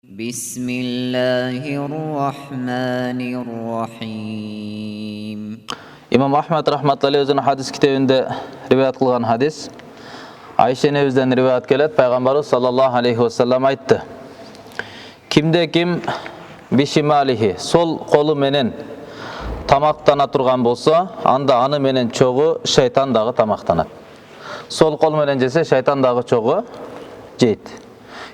Bismillahirrahmanirrahim. İmam Ahmed rahmetullahi özünün hadis kitabında rivayet kılgan hadis. Ayşe enebizden rivayet kelet. Peygamberimiz sallallahu aleyhi ve sellem aytdı. Kimde kim bişimalihi sol kolu menen tamaktana turgan bolsa, anda anı menen çoğu şeytan dağı tamaktanat. Sol kol menen jese şeytan dağı çoğu jeyt.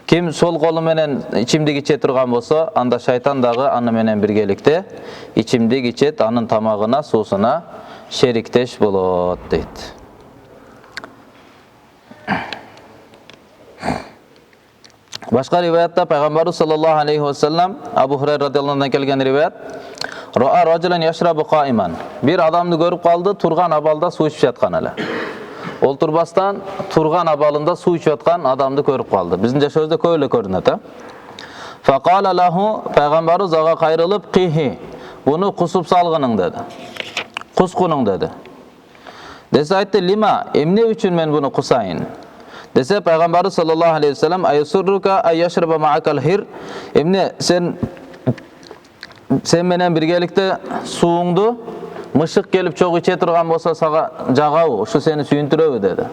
Kim sol kolu menen içimdik içe turgan bolsa, anda şeytan dağı anı menen birgelikte içimdik içet, anın tamağına, suusuna şerikteş bolot deyt. Başka rivayatta Peygamberimiz sallallahu aleyhi ve sellem Abu Hurayra radıyallahu anh'dan kelgen rivayet. Ra'a rajulan yashrabu qa'iman. Bir adamdı görüp kaldı, turgan abalda su içip yatkan ele. Olturbastan turgan abalında su içip yatkan adamdı görüp kaldı. Bizince sözde köyle görünüyor. Faqala lahu, Peygamberimiz ağa kayrılıp qihi. Bunu kusup salgının dedi. Kuskunun dedi. Dese aytdı lima, emne üçün men bunu kusayın. Dese Peygamberimiz sallallahu aleyhi ve sellem ayusurruka ayyaşraba ma'akal hir. Emne sen menen birgelikte suğundu mışık gelip çok içe turgan bolsa sağa jagabu, şu seni suyuntüröbü dedi.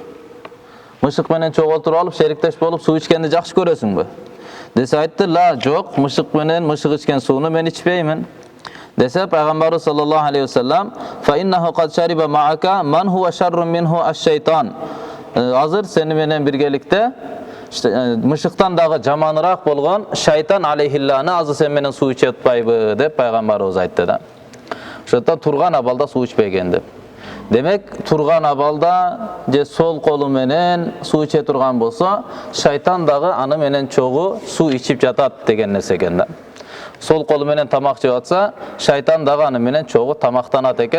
Mışık menen çok oturup alıp şerikteş bolup su içkendi jakşı görösüңbü? Dese aytdı la jok, mışık menen mışık içken suunu men içpeymin. Dese Peygamberimiz sallallahu aleyhi ve sellem fa innahu qad şariba ma'aka man huwa şerrun minhu aş-şeytan. Hazır seni menen birgelikte işte mışıktan dağı jamanırak bolgan şeytan aleyhillahını azı sen menen su içe tutpayбы dep Peygamberimiz aytты da. Şotta turgan abalda su içpegen dep. Demek turgan abalda je sol kolu menen su içe turgan bolsa şeytan dağı anı menen çoğu su içip jatat degen nerse eken da. Sol kolu menen tamak jep atsa şeytan dağı anı menen çoğu tamaktanat eken.